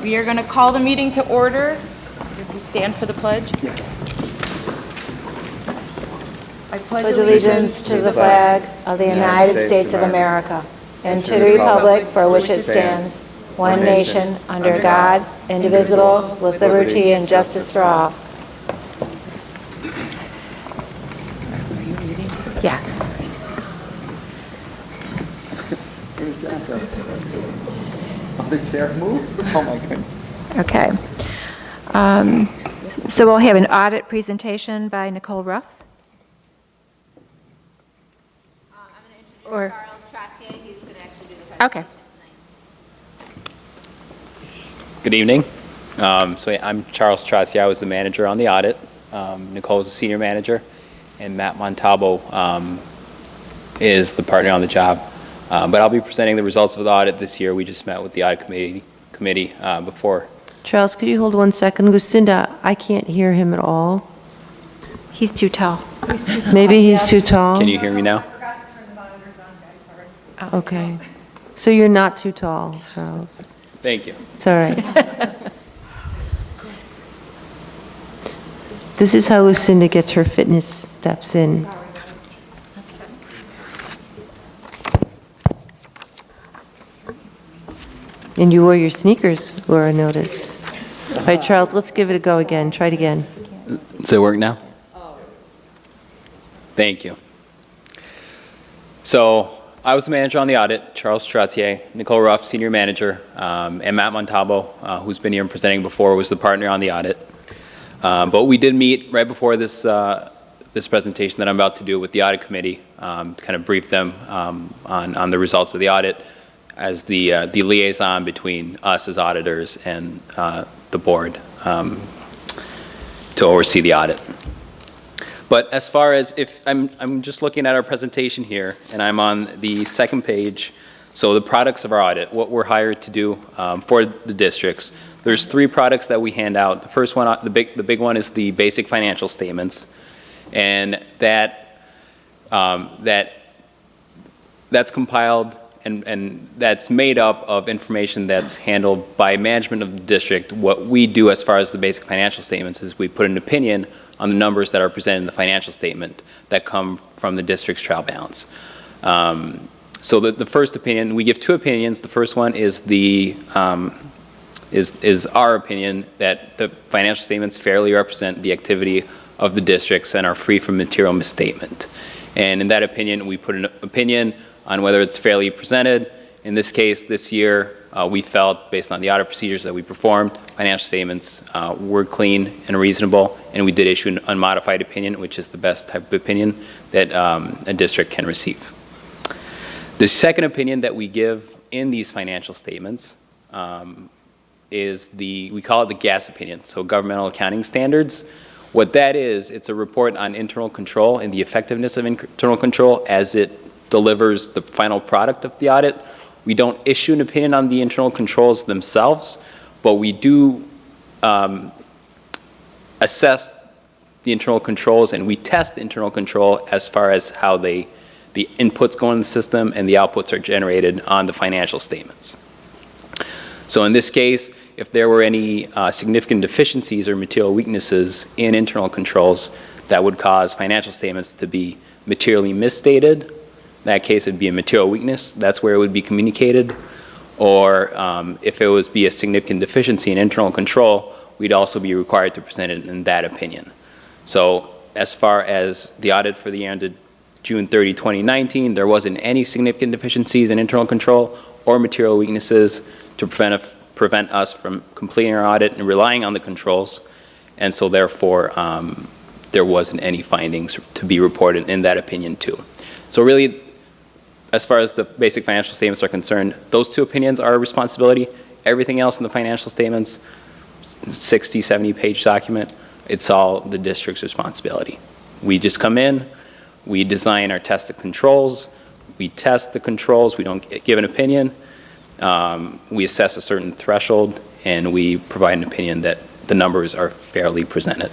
We are going to call the meeting to order. If we stand for the pledge. Yes. I Pledge allegiance to the flag of the United States of America and to the republic for which it stands, one nation, under God, indivisible, with liberty and justice for all. Are you reading? Yeah. The chair move? Oh, my goodness. Okay. So we'll have an audit presentation by Nicole Ruff. I'm going to Or- introduce Charles Trottier. He's going to actually do the presentation Okay. tonight. Good evening. I'm Charles Trottier. I was the manager on the audit. Nicole is the senior manager, and Matt Montalbo is the partner on the job. But I'll be presenting the results of the audit this year. We just met with the audit committee before. Charles, could you hold 1 second? Lucinda, I can't hear him at all. He's too tall. Maybe he's too tall? Can you hear me now? Okay. So you're not too tall, Charles. Thank you. It's all right. This is how Lucinda gets her fitness steps in. And you wore your sneakers, Laura noticed. All right, Charles, let's give it a go again. Try it again. Does it work now? Thank you. So I was the manager on the audit, Charles Trottier, Nicole Ruff, senior manager, and Matt Montalbo, who's been here and presenting before, was the partner on the audit. But we did meet right before this presentation that I'm about to do with the audit committee, kind of brief them on the results of the audit as the liaison between us as auditors and the board to oversee the audit. But as far as if I'm just looking at our presentation here, and I'm on the second page, so the products of our audit, what we're hired to do for the districts. There's 3 products that we hand out. The first one, the big one, is the basic financial statements, and that's compiled and that's made up of information that's handled by management of the district. What we do as far as the basic financial statements is we put an opinion on the numbers that are presented in the financial statement that come from the district's trial balance. So the first opinion, we give 2 opinions. The first one is is our opinion that the financial statements fairly represent the activity of the districts and are free from material misstatement. And in that opinion, we put an opinion on whether it's fairly presented. In this case, this year, we felt, based on the audit procedures that we performed, financial statements were clean and reasonable, and we did issue an unmodified opinion, which is the best type of opinion that a district can receive. The second opinion that we give in these financial statements is we call it the GAS opinion, so Governmental Accounting Standards. What that is, it's a report on internal control and the effectiveness of internal control as it delivers the final product of the audit. We don't issue an opinion on the internal controls themselves, but we do assess the internal controls, and we test internal control as far as how the inputs go in the system and the outputs are generated on the financial statements. So in this case, if there were any significant deficiencies or material weaknesses in internal controls that would cause financial statements to be materially misstated, in that case it would be a material weakness. That's where it would be communicated. Or if it was be a significant deficiency in internal control, we'd also be required to present it in that opinion. So as far as the audit for the year ended June 30, 2019, there wasn't any significant deficiencies in internal control or material weaknesses to prevent us from completing our audit and relying on the controls. And so therefore, there wasn't any findings to be reported in that opinion too. So really, as far as the basic financial statements are concerned, those 2 opinions are a responsibility. Everything else in the financial statements, 60, 70-page document, it's all the district's responsibility. We just come in, we design our tested controls, we test the controls, we don't give an opinion, we assess a certain threshold, and we provide an opinion that the numbers are fairly presented.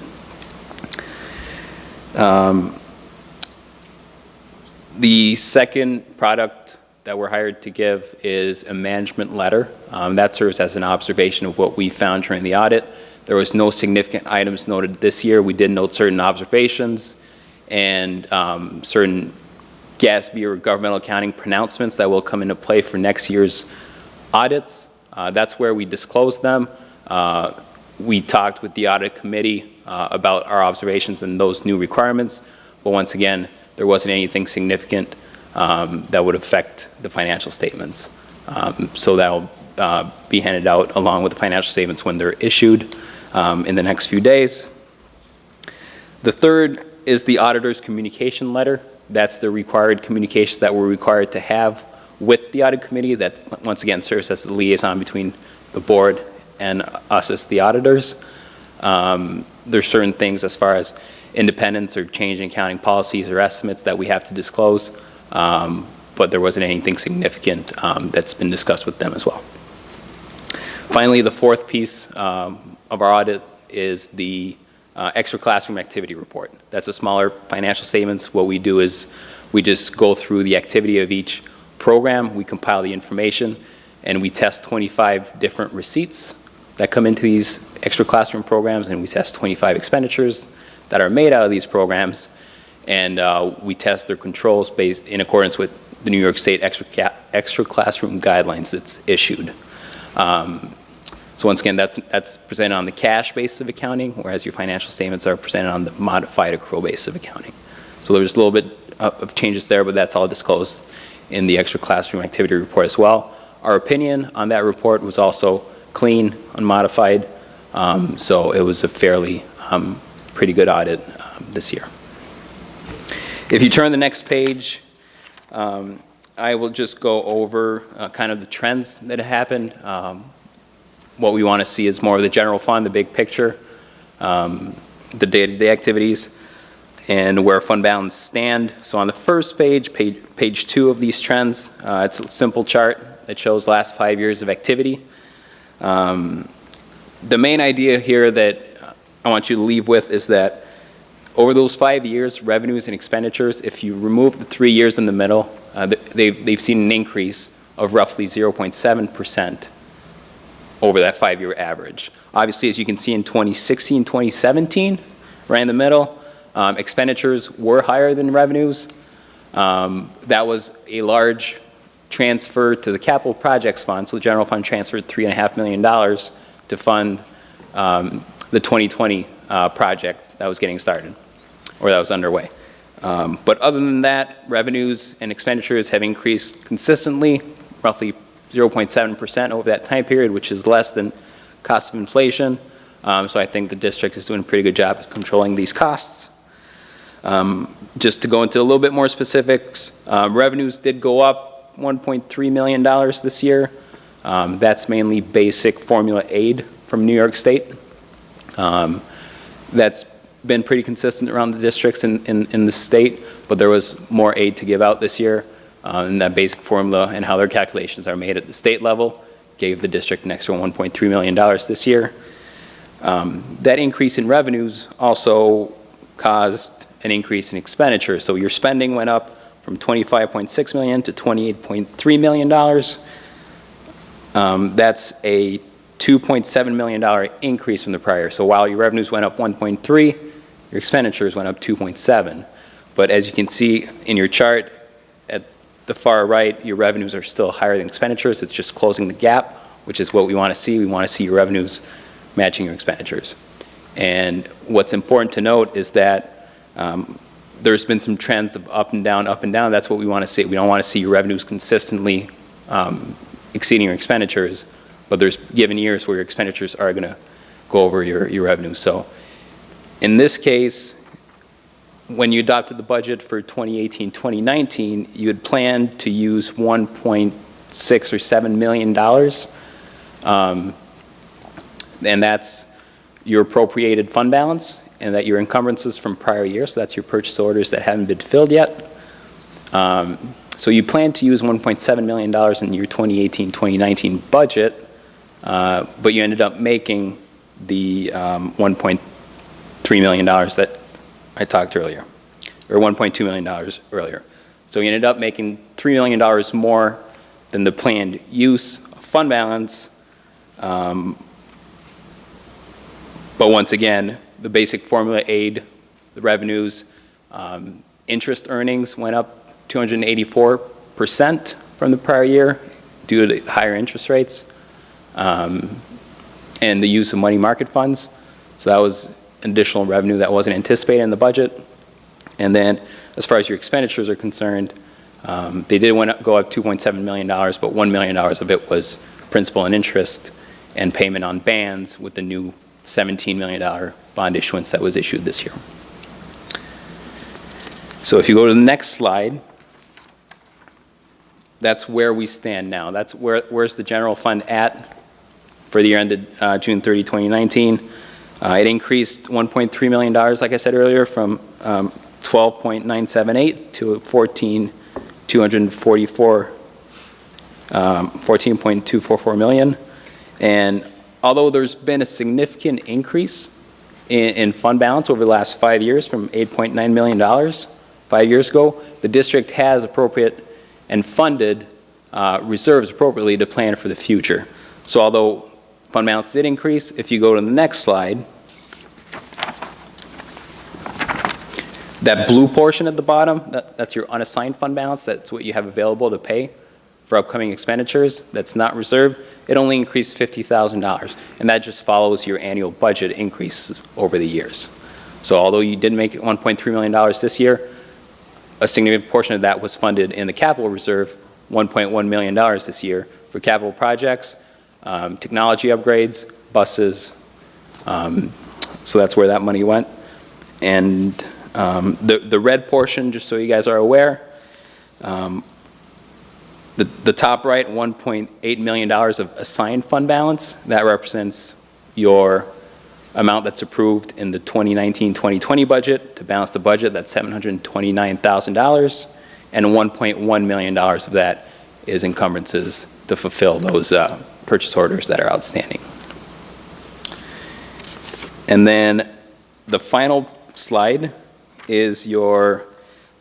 The second product that we're hired to give is a management letter. That serves as an observation of what we found during the audit. There was no significant items noted this year. We did note certain observations and certain GASB or governmental accounting pronouncements that will come into play for next year's audits. That's where we disclosed them. We talked with the audit committee about our observations and those new requirements, but once again, there wasn't anything significant that would affect the financial statements. So that'll be handed out along with the financial statements when they're issued in the next few days. The third is the auditor's communication letter. That's the required communications that we're required to have with the audit committee that, once again, serves as the liaison between the board and us as the auditors. There's certain things as far as independence or change in accounting policies or estimates that we have to disclose, but there wasn't anything significant that's been discussed with them as well. Finally, the fourth piece of our audit is the extra classroom activity report. That's a smaller financial statements. What we do is we just go through the activity of each program, we compile the information, and we test 25 different receipts that come into these extra classroom programs, and we test 25 expenditures that are made out of these programs, and we test their controls based in accordance with the New York State extra classroom guidelines that's issued. So once again, that's presented on the cash basis of accounting, whereas your financial statements are presented on the modified accrual basis of accounting. So there's a little bit of changes there, but that's all disclosed in the extra classroom activity report as well. Our opinion on that report was also clean, unmodified, so it was a fairly pretty good audit this year. If you turn the next page, I will just go over kind of the trends that have happened. What we want to see is more of the general fund, the big picture, the day-to-day activities, and where fund balance stand. So on the first page, page 2 of these trends, it's a simple chart that shows last 5 years of activity. The main idea here that I want you to leave with is that over those 5 years, revenues and expenditures, if you remove the 3 years in the middle, they've seen an increase of roughly 0.7% over that 5-year average. Obviously, as you can see in 2016, 2017, right in the middle, expenditures were higher than revenues. That was a large transfer to the capital projects fund, so the general fund transferred $3.5 million to fund the 2020 project that was getting started, or that was underway. But other than that, revenues and expenditures have increased consistently, roughly 0.7% over that time period, which is less than cost of inflation. So I think the district is doing a pretty good job of controlling these costs. Just to go into a little bit more specifics, revenues did go up $1.3 million this year. That's mainly basic formula aid from New York State. That's been pretty consistent around the districts in the state, but there was more aid to give out this year. And that basic formula and how their calculations are made at the state level gave the district an extra $1.3 million this year. That increase in revenues also caused an increase in expenditures. So your spending went up from $25.6 million to $28.3 million. That's a $2.7 million increase from the prior. So while your revenues went up 1.3, your expenditures went up 2.7. But as you can see in your chart, at the far right, your revenues are still higher than expenditures. It's just closing the gap, which is what we want to see. We want to see your revenues matching your expenditures. And what's important to note is that there's been some trends of up and down, up and down. That's what we want to see. We don't want to see your revenues consistently exceeding your expenditures, but there's given years where your expenditures are going to go over your revenues. So in this case, when you adopted the budget for 2018-2019, you had planned to use $1.6 or $7 million, and that's your appropriated fund balance, and that your encumbrances from prior years, so that's your purchase orders that haven't been filled yet. So you plan to use $1.7 million in your 2018-2019 budget, but you ended up making the $1.3 million that I talked earlier, or $1.2 million earlier. So we ended up making $3 million more than the planned use of fund balance. But once again, the basic formula aid, the revenues, interest earnings went up 284% from the prior year due to the higher interest rates and the use of money market funds. So that was additional revenue that wasn't anticipated in the budget. And then as far as your expenditures are concerned, they did go up $2.7 million, but $1 million of it was principal and interest and payment on bands with the new $17 million bond issuance that was issued this year. So if you go to the next slide, that's where we stand now. That's where's the general fund at for the year ended June 30, 2019. It increased $1.3 million, like I said earlier, from 12.978 to 14.244 million. And although there's been a significant increase in fund balance over the last 5 years from $8.9 million 5 years ago, the district has appropriate and funded reserves appropriately to plan for the future. So although fund balance did increase, if you go to the next slide, that blue portion at the bottom, that's your unassigned fund balance. That's what you have available to pay for upcoming expenditures. That's not reserved. It only increased $50,000, and that just follows your annual budget increases over the years. So although you did make $1.3 million this year, a significant portion of that was funded in the capital reserve, $1.1 million this year for capital projects, technology upgrades, buses. So that's where that money went. And the red portion, just so you guys are aware, the top right, $1.8 million of assigned fund balance, that represents your amount that's approved in the 2019-2020 budget. To balance the budget, that's $729,000, and $1.1 million of that is encumbrances to fulfill those purchase orders that are outstanding. And then the final slide is your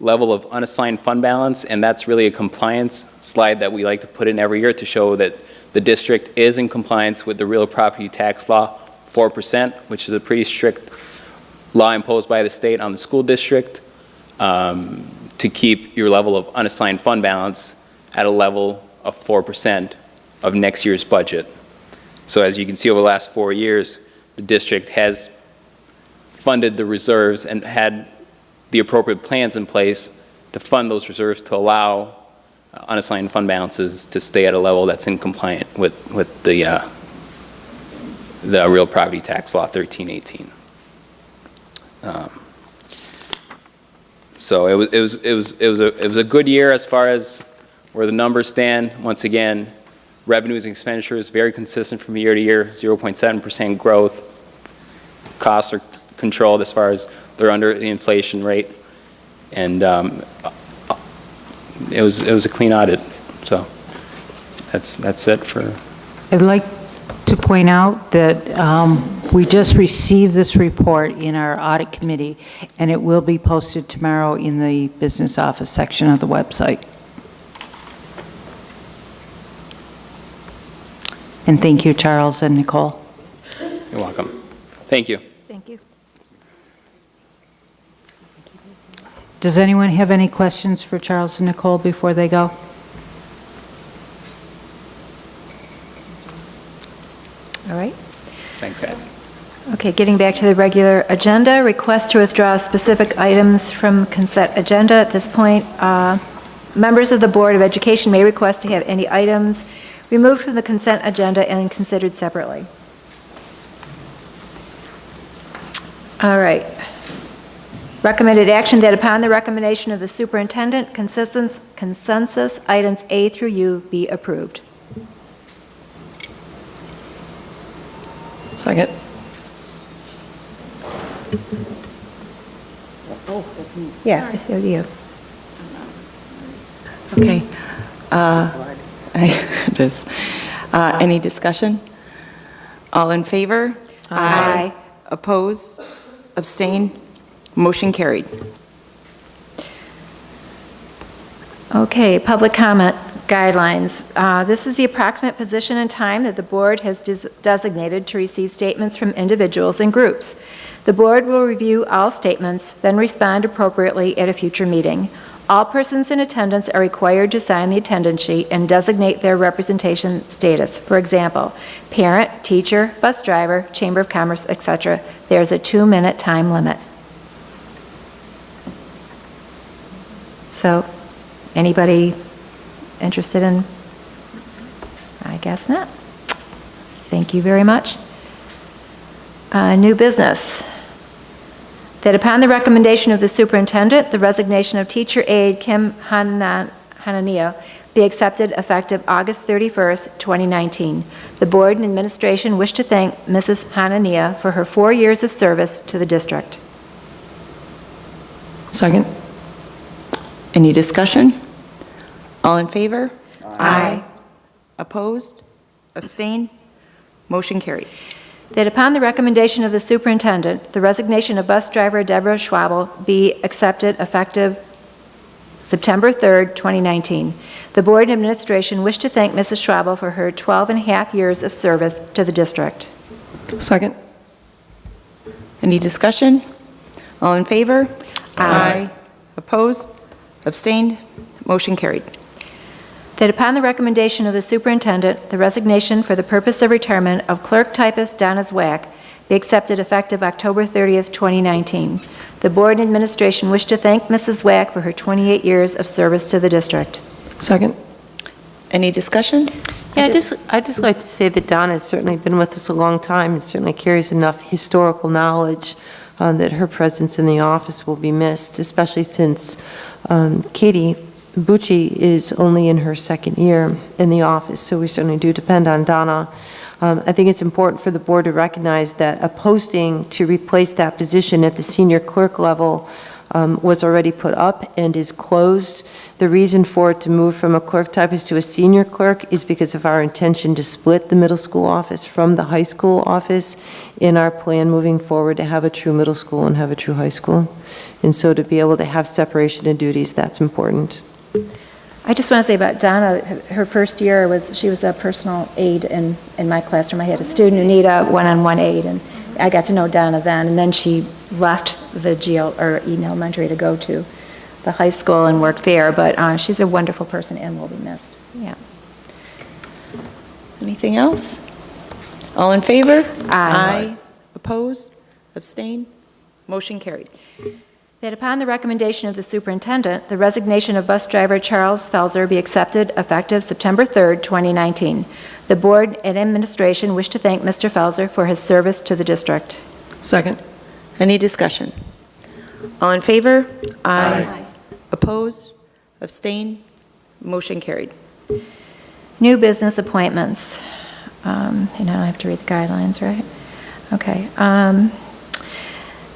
level of unassigned fund balance, and that's really a compliance slide that we like to put in every year to show that the district is in compliance with the real property tax law 4%, which is a pretty strict law imposed by the state on the school district to keep your level of unassigned fund balance at a level of 4% of next year's budget. So as you can see over the last 4 years, the district has funded the reserves and had the appropriate plans in place to fund those reserves to allow unassigned fund balances to stay at a level that's in compliant with the real property tax law 1318. So it was a good year as far as where the numbers stand. Once again, revenues and expenditures very consistent from year to year, 0.7% growth. Costs are controlled as far as they're under the inflation rate, and it was a clean audit. So that's it for. I'd like to point out that we just received this report in our audit committee, and it will be posted tomorrow in the business office section of the website. And thank you, Charles and Nicole. You're welcome. Thank you. Thank you. Does anyone have any questions for Charles and Nicole before they go? All right. Thanks, guys. Okay, getting back to the regular agenda, request to withdraw specific items from consent agenda. At this point, members of the Board of Education may request to have any items removed from the consent agenda and considered separately. All right. Recommended action that upon the recommendation of the superintendent, consensus items A through U be approved. Second. Yeah, you. Okay. It is. Any discussion? All in favor? Aye. Oppose? Abstain? Motion carried. Okay, public comment guidelines. This is the approximate position and time that the board has designated to receive statements from individuals and groups. The board will review all statements, then respond appropriately at a future meeting. All persons in attendance are required to sign the attendance sheet and designate their representation status. For example, parent, teacher, bus driver, Chamber of Commerce, etc. There's a 2-minute time limit. So, anybody interested in? I guess not. Thank you very much. New business. That upon the recommendation of the superintendent, the resignation of teacher aide Kim Hanania be accepted effective August 31st, 2019. The board and administration wish to thank Mrs. Hanania for her 4 years of service to the district. Second. Any discussion? All in favor? Aye. Opposed? Abstained? Motion carried. That upon the recommendation of the superintendent, the resignation of bus driver Deborah Schwabel be accepted effective September 3rd, 2019. The board and administration wish to thank Mrs. Schwabel for her 12.5 years of service to the district. Second. Any discussion? All in favor? Aye. Opposed? Abstained? Motion carried. That upon the recommendation of the superintendent, the resignation for the purpose of retirement of clerk typist Donna Zwack be accepted effective October 30th, 2019. The board and administration wish to thank Mrs. Zwack for her 28 years of service to the district. Second. Any discussion? Yeah, I'd just like to say that Donna has certainly been with us a long time and certainly carries enough historical knowledge that her presence in the office will be missed, especially since Katie Bucci is only in her second year in the office, so we certainly do depend on Donna. I think it's important for the board to recognize that a posting to replace that position at the senior clerk level was already put up and is closed. The reason for it to move from a clerk typist to a senior clerk is because of our intention to split the middle school office from the high school office in our plan moving forward to have a true middle school and have a true high school. And so to be able to have separation of duties, that's important. I just want to say about Donna, her first year she was a personal aide in my classroom. I had a student who needed a one-on-one aide, and I got to know Donna then, and then she left the Eden Elementary to go to the high school and work there, but she's a wonderful person and will be missed. Yeah. Anything else? All in favor? Aye. Opposed? Abstained? Motion carried. That upon the recommendation of the superintendent, the resignation of bus driver Charles Felser be accepted effective September 3rd, 2019. The board and administration wish to thank Mr. Felser for his service to the district. Second. Any discussion? All in favor? Aye. Opposed? Abstained? Motion carried. New business appointments. And now I have to read the guidelines, right? Okay.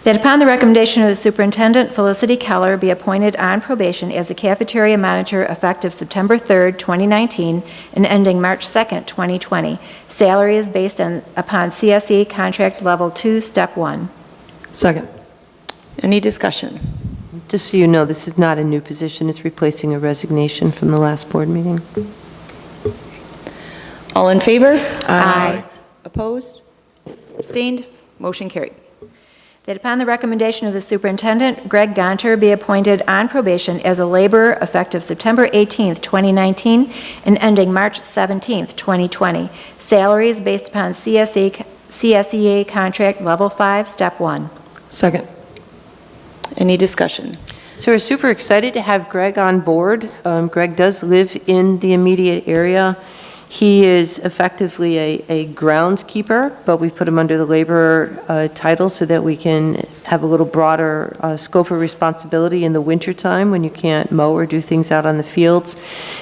That upon the recommendation of the superintendent, Felicity Keller be appointed on probation as a cafeteria manager effective September 3rd, 2019, and ending March 2nd, 2020. Salary is based upon CSE contract level 2, step 1. Second. Any discussion? Just so you know, this is not a new position. It's replacing a resignation from the last board meeting. All in favor? Aye. Opposed? Abstained? Motion carried. That upon the recommendation of the superintendent, Greg Gonter be appointed on probation as a laborer effective September 18th, 2019, and ending March 17th, 2020. Salary is based upon CSEA contract level 5, step 1. Second. Any discussion? So we're super excited to have Greg on board. Greg does live in the immediate area. He is effectively a groundskeeper, but we put him under the laborer title so that we can have a little broader scope of responsibility in the wintertime when you can't mow or do things out on the fields.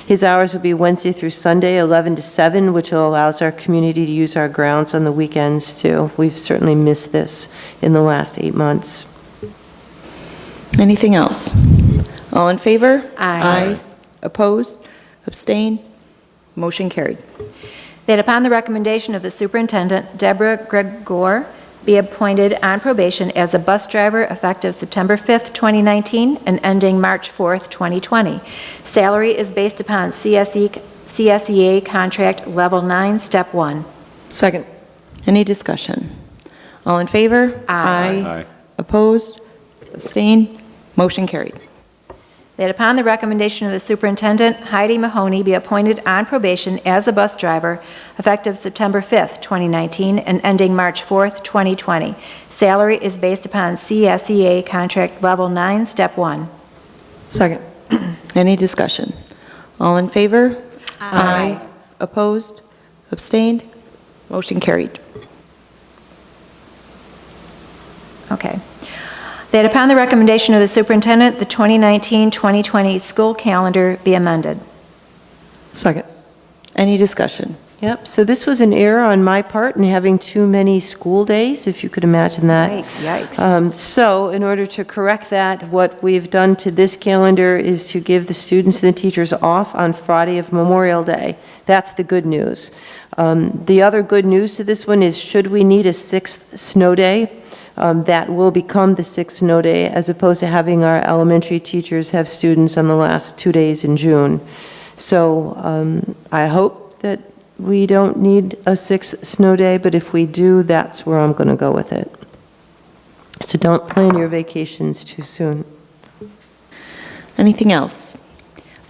His hours will be Wednesday through Sunday, 11 to 7, which allows our community to use our grounds on the weekends too. We've certainly missed this in the last 8 months. Anything else? All in favor? Aye. Opposed? Abstained? Motion carried. That upon the recommendation of the superintendent, Deborah Gregor be appointed on probation as a bus driver effective September 5th, 2019, and ending March 4th, 2020. Salary is based upon CSEA Contract Level 9, Step 1. Second. Any discussion? All in favor? Aye. Opposed? Abstained? Motion carried. That upon the recommendation of the superintendent, Heidi Mahoney be appointed on probation as a bus driver effective September 5th, 2019, and ending March 4th, 2020. Salary is based upon CSEA Contract Level 9, Step 1. Second. Any discussion? All in favor? Aye. Opposed? Abstained? Motion carried. Okay. That upon the recommendation of the superintendent, the 2019-2020 school calendar be amended. Second. Any discussion? Yep, so this was an error on my part in having too many school days, if you could imagine that. Yikes. So in order to correct that, what we've done to this calendar is to give the students and the teachers off on Friday of Memorial Day. That's the good news. The other good news to this one is, should we need a sixth snow day, that will become the sixth snow day, as opposed to having our elementary teachers have students on the last 2 days in June. So I hope that we don't need a sixth snow day, but if we do, that's where I'm going to go with it. So don't plan your vacations too soon. Anything else?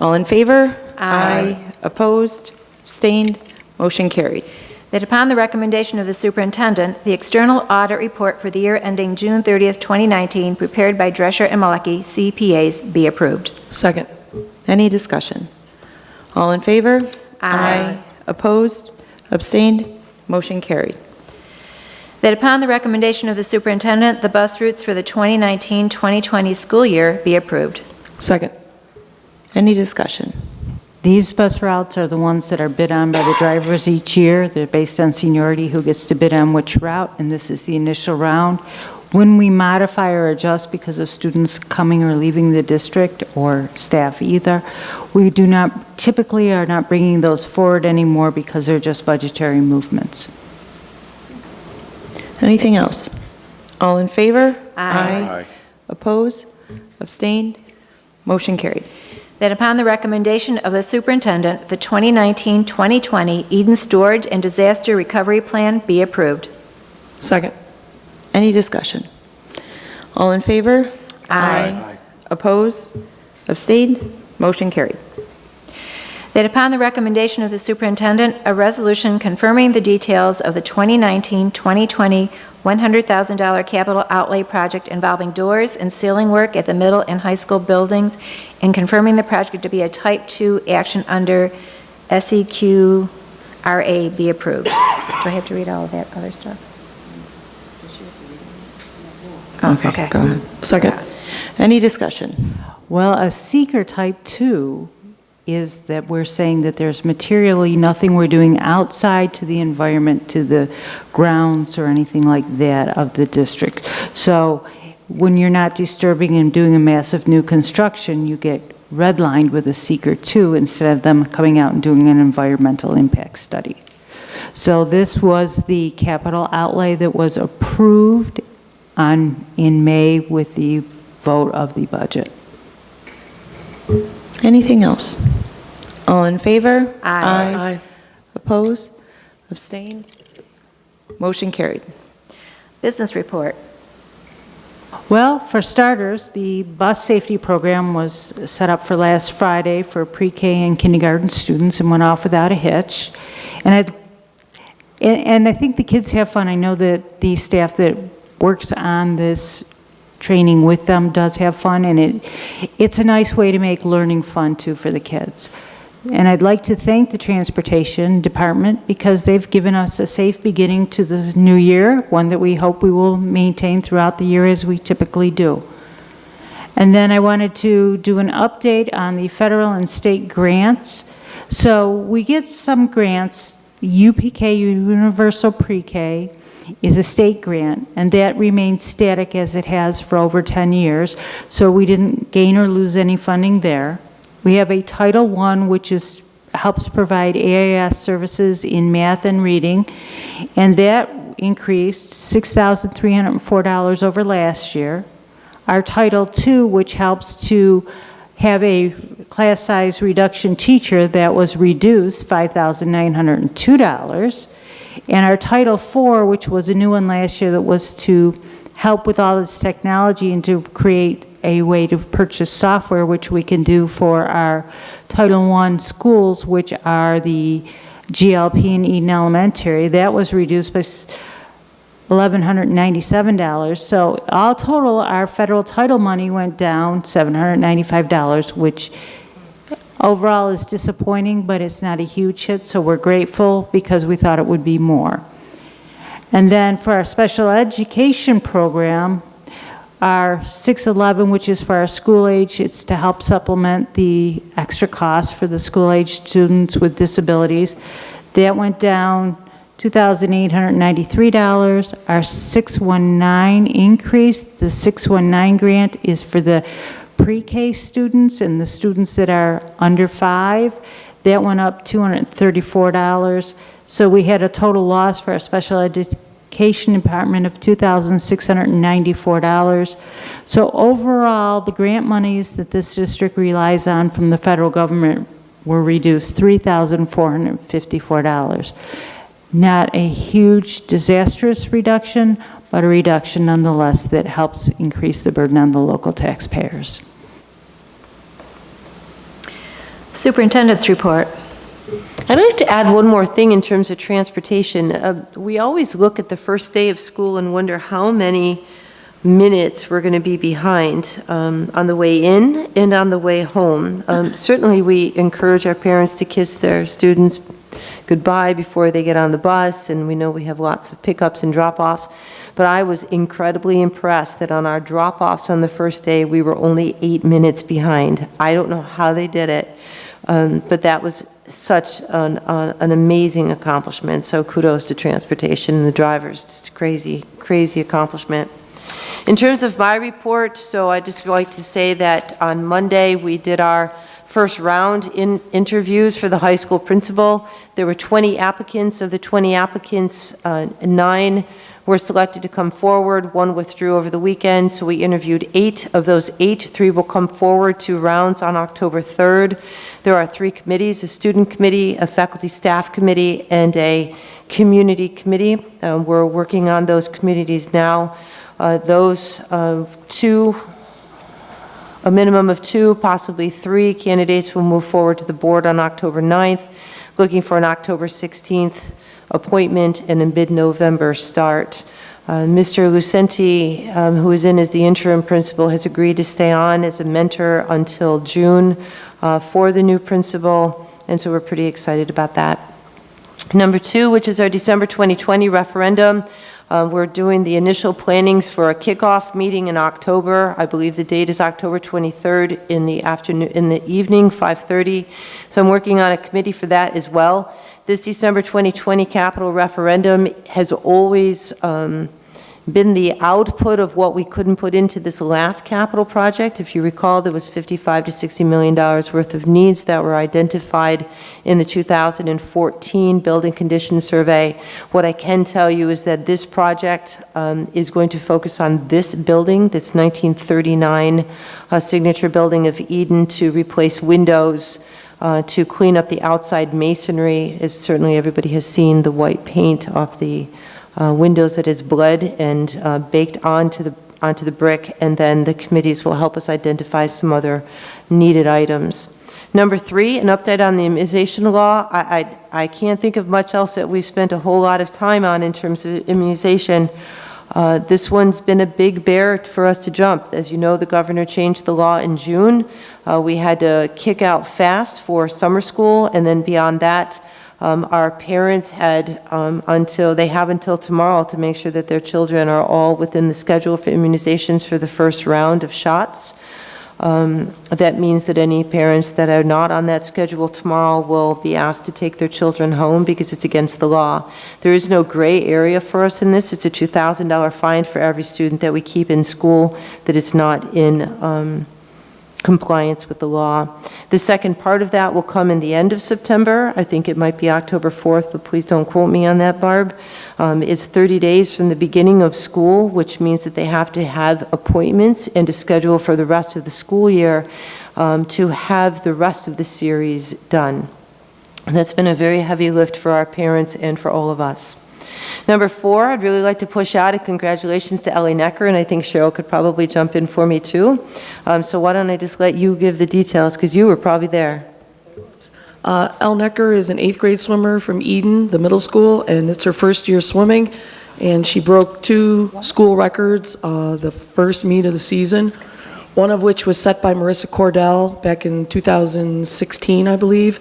All in favor? Aye. Opposed? Abstained? Motion carried. That upon the recommendation of the superintendent, the external audit report for the year ending June 30th, 2019, prepared by Drescher and Malecki, CPAs, be approved. Second. Any discussion? All in favor? Aye. Opposed? Abstained? Motion carried. That upon the recommendation of the superintendent, the bus routes for the 2019-2020 school year be approved. Second. Any discussion? These bus routes are the ones that are bid on by the drivers each year. They're based on seniority, who gets to bid on which route, and this is the initial round. When we modify or adjust because of students coming or leaving the district, or staff either, we do not, typically are not bringing those forward anymore because they're just budgetary movements. Anything else? All in favor? Aye. Opposed? Abstained? Motion carried. That upon the recommendation of the superintendent, the 2019-2020 Eden Storage and Disaster Recovery Plan be approved. Second. Any discussion? All in favor? Aye. Opposed? Abstained? Motion carried. That upon the recommendation of the superintendent, a resolution confirming the details of the 2019-2020 $100,000 capital outlay project involving doors and ceiling work at the middle and high school buildings, and confirming the project to be a Type 2 action under SEQRA be approved. Do I have to read all of that other stuff? Okay. Go ahead. Second. Any discussion? Well, a seeker type 2 is that we're saying that there's materially nothing we're doing outside to the environment, to the grounds or anything like that of the district. So when you're not disturbing and doing a massive new construction, you get redlined with a seeker 2 instead of them coming out and doing an environmental impact study. So this was the capital outlay that was approved in May with the vote of the budget. Anything else? All in favor? Aye. Opposed? Abstained? Motion carried. Business report. Well, for starters, the bus safety program was set up for last Friday for pre-K and kindergarten students and went off without a hitch. And I think the kids have fun. I know that the staff that works on this training with them does have fun, and it's a nice way to make learning fun too for the kids. And I'd like to thank the transportation department because they've given us a safe beginning to the new year, one that we hope we will maintain throughout the year as we typically do. And then I wanted to do an update on the federal and state grants. So we get some grants. UPK, Universal Pre-K, is a state grant, and that remains static as it has for over 10 years, so we didn't gain or lose any funding there. We have a Title I, which helps provide AIS services in math and reading, and that increased $6,304 over last year. Our Title II, which helps to have a class size reduction teacher, that was reduced $5,902. And our Title IV, which was a new one last year, that was to help with all this technology and to create a way to purchase software, which we can do for our Title I schools, which are the GLP and Eden Elementary. That was reduced by $1,197. So all total, our federal title money went down $795, which overall is disappointing, but it's not a huge hit, so we're grateful because we thought it would be more. And then for our special education program, our 611, which is for our school age, it's to help supplement the extra costs for the school age students with disabilities. That went down $2,893. Our 619 increased. The 619 grant is for the pre-K students and the students that are under 5. That went up $234. So we had a total loss for our special education department of $2,694. So overall, the grant monies that this district relies on from the federal government were reduced $3,454. Not a huge disastrous reduction, but a reduction nonetheless that helps increase the burden on the local taxpayers. Superintendent's report. I'd like to add one more thing in terms of transportation. We always look at the first day of school and wonder how many minutes we're going to be behind on the way in and on the way home. Certainly, we encourage our parents to kiss their students goodbye before they get on the bus, and we know we have lots of pickups and drop-offs. But I was incredibly impressed that on our drop-offs on the first day, we were only 8 minutes behind. I don't know how they did it, but that was such an amazing accomplishment. So kudos to transportation and the drivers. Just a crazy, crazy accomplishment. In terms of my report, so I just like to say that on Monday we did our first round in interviews for the high school principal. There were 20 applicants. Of the 20 applicants, 9 were selected to come forward. 1 withdrew over the weekend, so we interviewed 8. Of those 8, 3 will come forward to rounds on October 3rd. There are 3 committees: a student committee, a faculty staff committee, and a community committee. We're working on those committees now. Those 2, a minimum of 2, possibly 3 candidates will move forward to the board on October 9th, looking for an October 16th appointment and a mid-November start. Mr. Lucenti, who is in as the interim principal, has agreed to stay on as a mentor until June for the new principal, and so we're pretty excited about that. Number 2, which is our December 2020 referendum. We're doing the initial plannings for a kickoff meeting in October. I believe the date is October 23rd in the afternoon, in the evening, 5:30. So I'm working on a committee for that as well. This December 2020 capital referendum has always been the output of what we couldn't put into this last capital project. If you recall, there was $55 to $60 million worth of needs that were identified in the 2014 building condition survey. What I can tell you is that this project is going to focus on this building, this 1939 signature building of Eden, to replace windows, to clean up the outside masonry. As certainly everybody has seen the white paint off the windows that is bled and baked onto the brick, and then the committees will help us identify some other needed items. Number 3, an update on the immunization law. I can't think of much else that we've spent a whole lot of time on in terms of immunization. This one's been a big bear for us to jump. As you know, the governor changed the law in June. We had to kick out fast for summer school, and then beyond that, our parents had until tomorrow to make sure that their children are all within the schedule for immunizations for the first round of shots. That means that any parents that are not on that schedule tomorrow will be asked to take their children home because it's against the law. There is no gray area for us in this. It's a $2,000 fine for every student that we keep in school that is not in compliance with the law. The second part of that will come in the end of September. I think it might be October 4th, but please don't quote me on that, Barb. It's 30 days from the beginning of school, which means that they have to have appointments and to schedule for the rest of the school year to have the rest of the series done. That's been a very heavy lift for our parents and for all of us. Number 4, I'd really like to push out a congratulations to Ellie Necker, and I think Cheryl could probably jump in for me too. So why don't I just let you give the details, because you were probably there. Elle Necker is an 8th grade swimmer from Eden, the middle school, and it's her first year swimming. And she broke 2 school records the first meet of the season, one of which was set by Marissa Cordell back in 2016, I believe.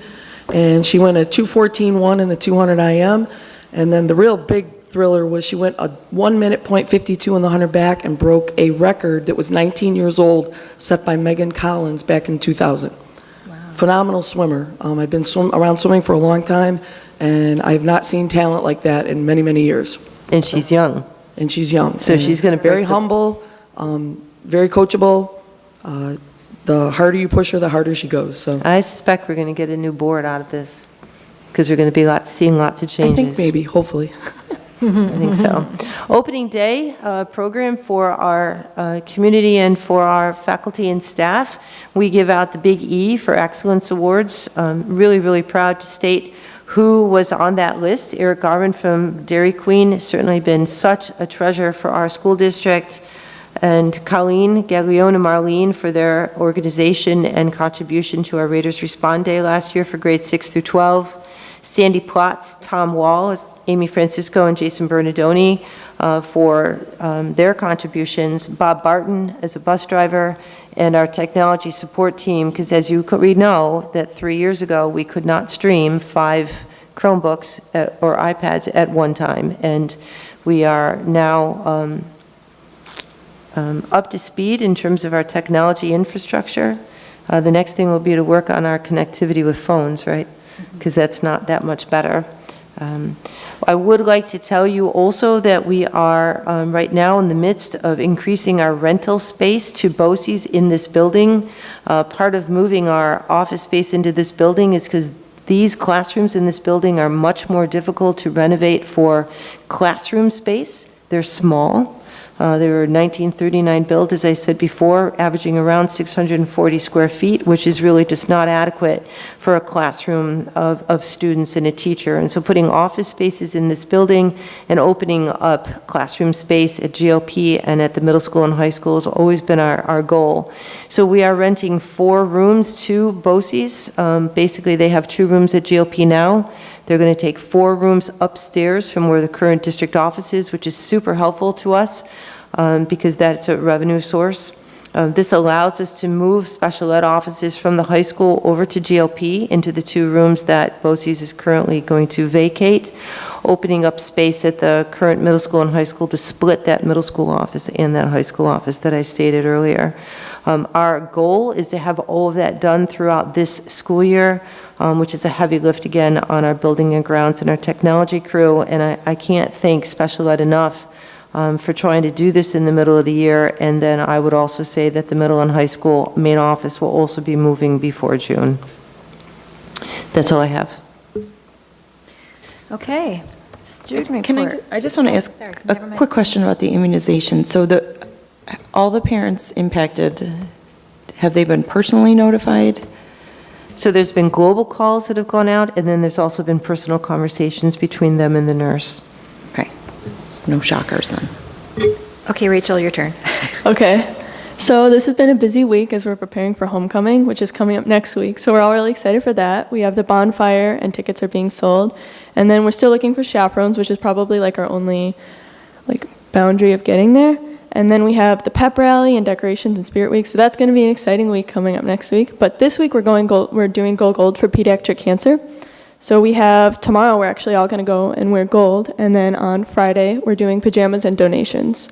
And she went a 2:14.1 in the 200 IM. And then the real big thriller was she went a 1 minute .52 in the 100 back and broke a record that was 19 years old, set by Megan Collins back in 2000. Phenomenal swimmer. I've been around swimming for a long time, and I have not seen talent like that in many, many years. And she's young. And she's young. So she's going to very humble, very coachable. The harder you push her, the harder she goes. So I suspect we're going to get a new board out of this, because we're going to be seeing lots of changes. I think maybe, hopefully. I think so. Opening day program for our community and for our faculty and staff. We give out the Big E for Excellence Awards. Really, really proud to state who was on that list. Eric Garvin from Dairy Queen has certainly been such a treasure for our school district. And Colleen, Gaglione, and Marlene for their organization and contribution to our Raiders Respond Day last year for grades 6 through 12. Sandy Plotz, Tom Wall, Amy Francisco, and Jason Bernardoni for their contributions. Bob Barton as a bus driver, and our technology support team, because as you know, that 3 years ago we could not stream 5 Chromebooks or iPads at one time, and we are now up to speed in terms of our technology infrastructure. The next thing will be to work on our connectivity with phones, right? Because that's not that much better. I would like to tell you also that we are right now in the midst of increasing our rental space to BOCES in this building. Part of moving our office space into this building is because these classrooms in this building are much more difficult to renovate for classroom space. They're small. They were 1939 built, as I said before, averaging around 640 square feet, which is really just not adequate for a classroom of students and a teacher. And so putting office spaces in this building and opening up classroom space at GLP and at the middle school and high school has always been our goal. So we are renting 4 rooms to BOCES. Basically, they have 2 rooms at GLP now. They're going to take 4 rooms upstairs from where the current district office is, which is super helpful to us because that's a revenue source. This allows us to move special ed offices from the high school over to GLP into the 2 rooms that BOCES is currently going to vacate, opening up space at the current middle school and high school to split that middle school office and that high school office that I stated earlier. Our goal is to have all of that done throughout this school year, which is a heavy lift again on our building and grounds and our technology crew, and I can't thank special ed enough for trying to do this in the middle of the year. And then I would also say that the middle and high school main office will also be moving before June. That's all I have. Okay. Student Can report. I just want to ask Sorry, a never mind. quick question about the immunization. So all the parents impacted, have they been personally notified? So there's been global calls that have gone out, and then there's also been personal conversations between them and the nurse. Okay. No shockers then. Okay, Rachel, your turn. Okay, so this has been a busy week as we're preparing for homecoming, which is coming up next week. So we're all really excited for that. We have the bonfire and tickets are being sold. And then we're still looking for chaperones, which is probably like our only boundary of getting there. And then we have the pep rally and decorations and spirit week. So that's going to be an exciting week coming up next week. But this week we're doing Go Gold for pediatric cancer. So we have tomorrow we're actually all going to go and wear gold, and then on Friday we're doing pajamas and donations.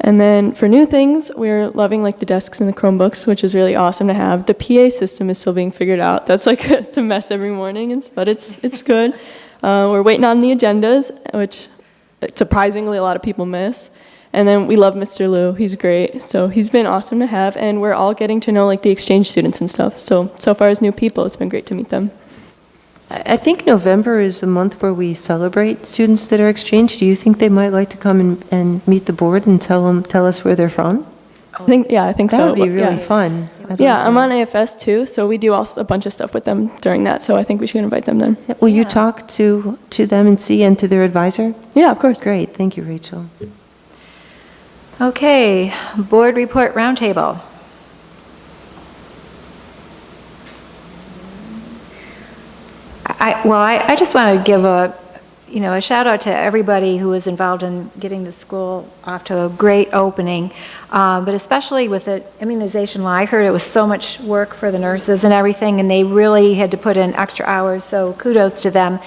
And then for new things, we're loving the desks and the Chromebooks, which is really awesome to have. The PA system is still being figured out. That's it's a mess every morning, but it's good. We're waiting on the agendas, which surprisingly a lot of people miss. And then we love Mr. Liu. He's great. So he's been awesome to have, and we're all getting to know like the exchange students and stuff. So far as new people, it's been great to meet them. I think November is a month where we celebrate students that are exchanged. Do you think they might like to come and meet the board and tell us where they're from? I think so. That would be but really yeah. fun. Yeah, I'm on AFS too, so we do also a bunch of stuff with them during that. So I think we should invite them then. Will you talk to them and see, and to their advisor? Yeah, of course. Great, thank you, Rachel. Okay, board report roundtable. I just want to give a shout out to everybody who was involved in getting the school off to a great opening, but especially with the immunization law. I heard it was so much work for the nurses and everything, and they really had to put in extra hours, so kudos to them.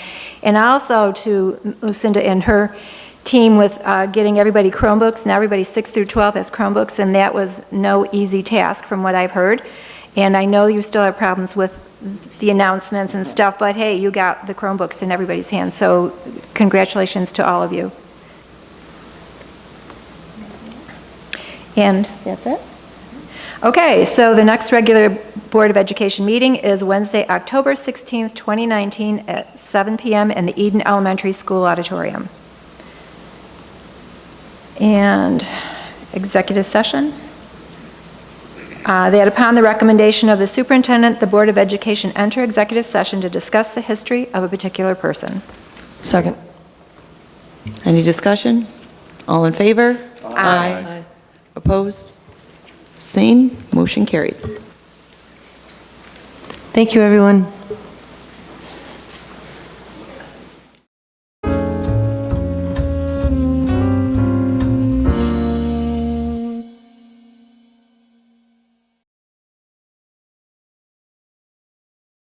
And also to Lucinda and her team with getting everybody Chromebooks. Now everybody 6 through 12 has Chromebooks, and that was no easy task from what I've heard. And I know you still have problems with the announcements and stuff, but hey, you got the Chromebooks in everybody's hands, so congratulations to all of you. And that's it? Okay, so the next regular Board of Education meeting is Wednesday, October 16th, 2019 at 7 p.m. in the Eden Elementary School Auditorium. And executive session. That upon the recommendation of the superintendent, the Board of Education enter executive session to discuss the history of a particular person. Second. Any discussion? All in favor? Aye. Opposed? Abstained? Motion carried. Thank you, everyone.